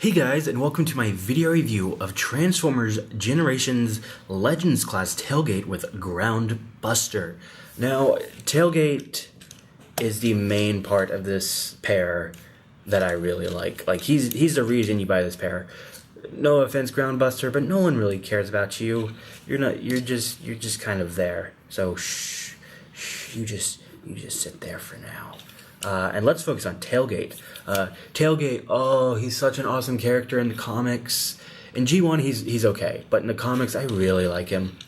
Hey guys, and welcome to my video review of Transformers Generations Legends Class Tailgate with Groundbuster. Now, Tailgate is the main part of this pair that I really like. Like, he's the reason you buy this pair. No offense, Groundbuster, but no one really cares about you. You're just kind of there. So shh, you just sit there for now. And let's focus on Tailgate. Tailgate, oh, he's such an awesome character in the comics. In G1, he's okay, but in the comics, I really like him.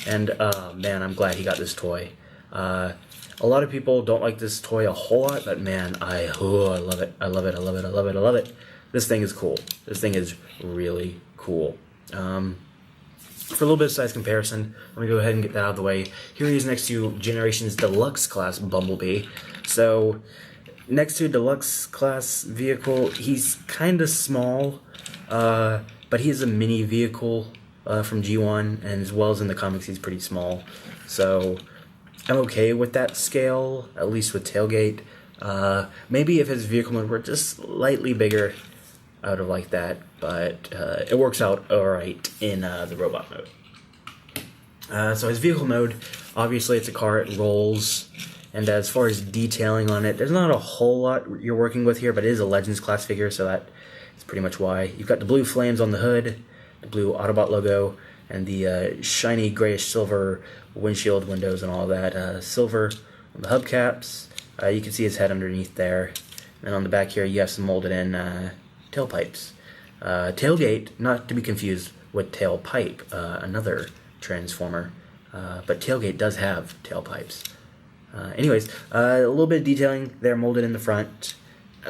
And man, I'm glad he got this toy. A lot of people don't like this toy a whole lot, but man, I love it. I love it. I love it. I love it. I love it. This thing is cool. This thing is really cool. For a little bit of size comparison, let me go ahead and get that out of the way. Here he is next to Generations Deluxe Class Bumblebee. So, next to Deluxe Class vehicle, he's kind of small, but he is a mini vehicle from G1, and as well as in the comics, he's pretty small. So, I'm okay with that scale, at least with Tailgate. Maybe if his vehicle mode were just slightly bigger, I would have liked that, but it works out alright in the robot mode. So his vehicle mode, obviously it's a car, it rolls, and as far as detailing on it, there's not a whole lot you're working with here, but it is a Legends class figure, so that is pretty much why. You've got the blue flames on the hood, the blue Autobot logo, and the shiny grayish silver windshield windows and all that. Silver on the hubcaps. You can see his head underneath there. And on the back here, you have some molded in tailpipes. Tailgate, not to be confused with Tailpipe, another Transformer, but Tailgate does have tailpipes. Anyways, a little bit of detailing there molded in the front,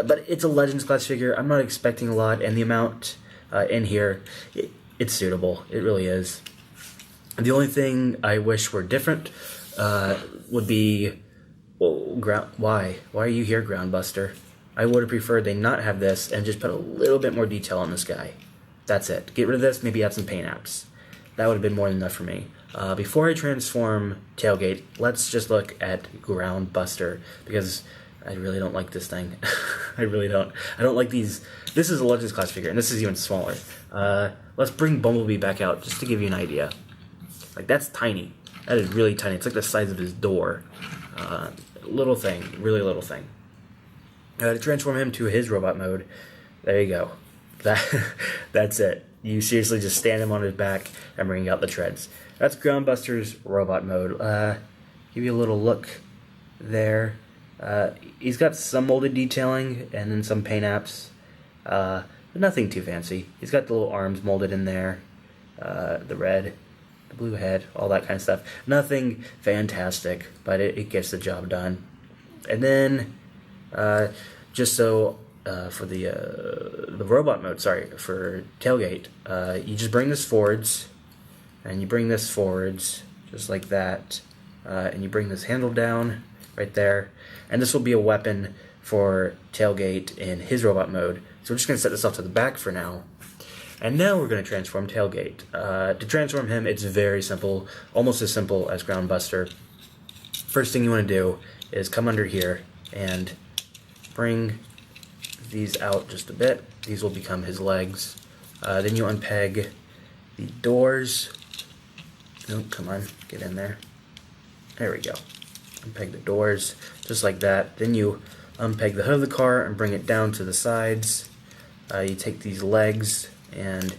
but it's a Legends class figure. I'm not expecting a lot, and the amount in here, it's suitable. It really is. The only thing I wish were different would be, well, why are you here, Groundbuster? I would have preferred they not have this and just put a little bit more detail on this guy. That's it. Get rid of this, maybe add some paint apps. That would have been more than enough for me. Before I transform Tailgate, let's just look at Groundbuster, because I really don't like this thing. I really don't. I don't like these. This is a Legends class figure, and this is even smaller. Let's bring Bumblebee back out, just to give you an idea. Like, that's tiny. That is really tiny. It's like the size of his door. Little thing. Really little thing. To transform him to his robot mode, there you go. That's it. You seriously just stand him on his back and bring out the treads. That's Groundbuster's robot mode. Give you a little look there. He's got some molded detailing and then some paint apps, but nothing too fancy. He's got the little arms molded in there, the red, the blue head, all that kind of stuff. Nothing fantastic, but it gets the job done. And then, just so for the robot mode, for Tailgate, you just bring this forwards, and you bring this forwards, just like that, and you bring this handle down right there, and this will be a weapon for Tailgate in his robot mode. So we're just going to set this off to the back for now. And now we're going to transform Tailgate. To transform him, it's very simple, almost as simple as Groundbuster. First thing you want to do is come under here and bring these out just a bit. These will become his legs. Then you unpeg the doors. Oh, come on, get in there. There we go. Unpeg the doors, just like that. Then you unpeg the hood of the car and bring it down to the sides. You take these legs and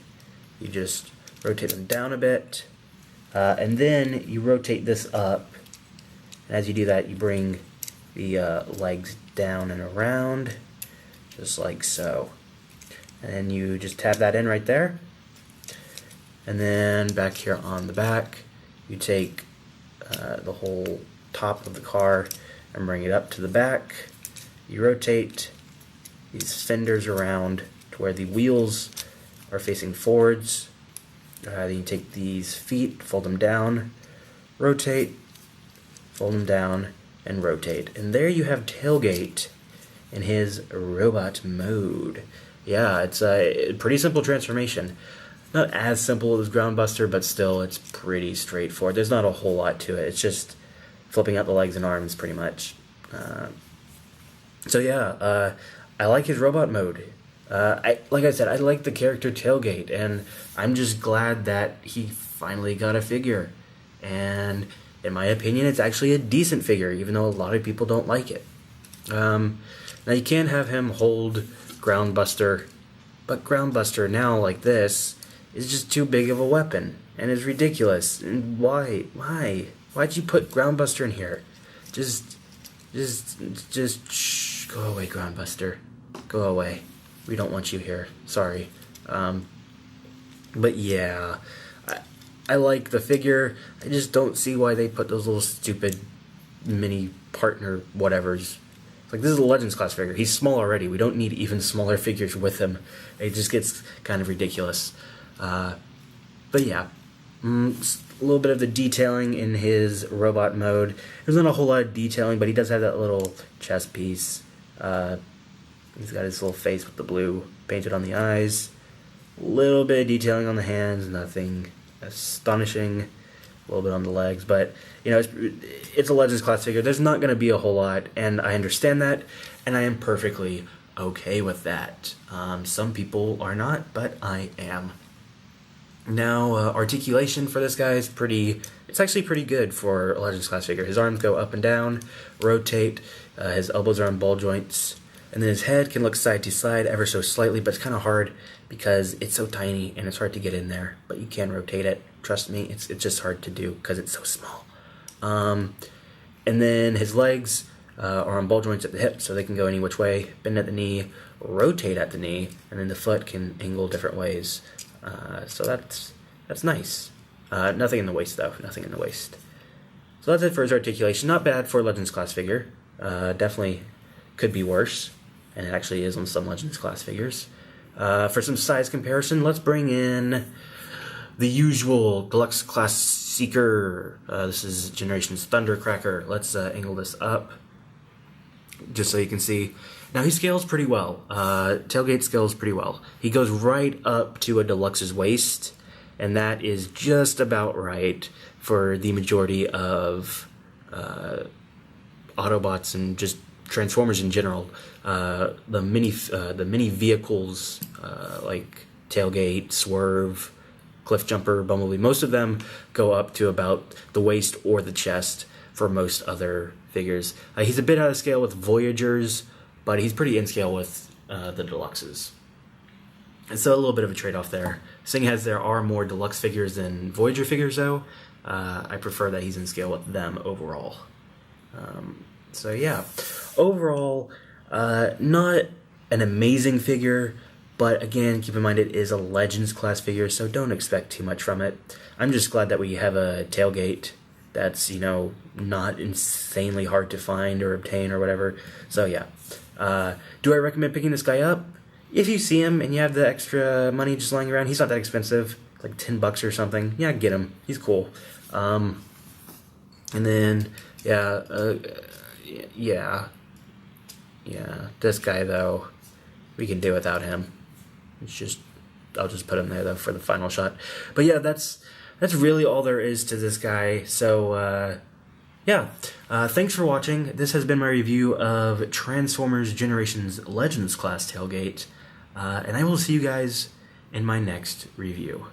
you just rotate them down a bit. And then you rotate this up. And as you do that, you bring the legs down and around, just like so. And then you just tab that in right there. And then back here on the back, you take the whole top of the car and bring it up to the back. You rotate these fenders around to where the wheels are facing forwards. Then you take these feet, fold them down, rotate, fold them down, and rotate. And there you have Tailgate in his robot mode. Yeah, it's a pretty simple transformation. Not as simple as Groundbuster, but still, it's pretty straightforward. There's not a whole lot to it. It's just flipping out the legs and arms, pretty much. So yeah, I like his robot mode. Like I said, I like the character Tailgate, and I'm just glad that he finally got a figure. And in my opinion, it's actually a decent figure, even though a lot of people don't like it. Now you can have him hold Groundbuster, but Groundbuster now, like this, is just too big of a weapon, and is ridiculous. And why? Why'd you put Groundbuster in here? Just shh, go away, Groundbuster. Go away. We don't want you here. Sorry. But yeah, I like the figure. I just don't see why they put those little stupid mini partner whatevers. Like, this is a Legends class figure. He's small already. We don't need even smaller figures with him. It just gets kind of ridiculous. But yeah, a little bit of the detailing in his robot mode. There's not a whole lot of detailing, but he does have that little chest piece. He's got his little face with the blue painted on the eyes. A little bit of detailing on the hands, nothing astonishing. A little bit on the legs, but you know, it's a Legends class figure. There's not going to be a whole lot, and I understand that, and I am perfectly okay with that. Some people are not, but I am. Now, articulation for this guy is it's actually pretty good for a Legends class figure. His arms go up and down, rotate, his elbows are on ball joints, and then his head can look side to side ever so slightly, but it's kind of hard because it's so tiny and it's hard to get in there, but you can rotate it. Trust me, it's just hard to do because it's so small. And then his legs are on ball joints at the hip, so they can go any which way, bend at the knee, rotate at the knee, and then the foot can angle different ways. So that's nice. Nothing in the waist, though. Nothing in the waist. So that's it for his articulation. Not bad for a Legends class figure. Definitely could be worse, and it actually is on some Legends class figures. For some size comparison, let's bring in the usual Deluxe Class Seeker. This is Generations Thundercracker. Let's angle this up just so you can see. Now he scales pretty well. Tailgate scales pretty well. He goes right up to a Deluxe's waist, and that is just about right for the majority of Autobots and just Transformers in general. The mini vehicles like Tailgate, Swerve, Cliff Jumper, Bumblebee, most of them go up to about the waist or the chest for most other figures. He's a bit out of scale with Voyagers, but he's pretty in scale with the Deluxes. And so a little bit of a trade-off there. Seeing as there are more Deluxe figures than Voyager figures, though, I prefer that he's in scale with them overall. So yeah, overall, not an amazing figure, but again, keep in mind it is a Legends class figure, so don't expect too much from it. I'm just glad that we have a Tailgate that's, you know, not insanely hard to find or obtain or whatever. So yeah. Do I recommend picking this guy up? If you see him and you have the extra money just lying around, he's not that expensive. It's like $10 or something. Yeah, get him. He's cool. And then, yeah, this guy, though, we can do without him. I'll just put him there, though, for the final shot. But yeah, that's really all there is to this guy. So, yeah, thanks for watching. This has been my review of Transformers Generations Legends Class Tailgate, and I will see you guys in my next review.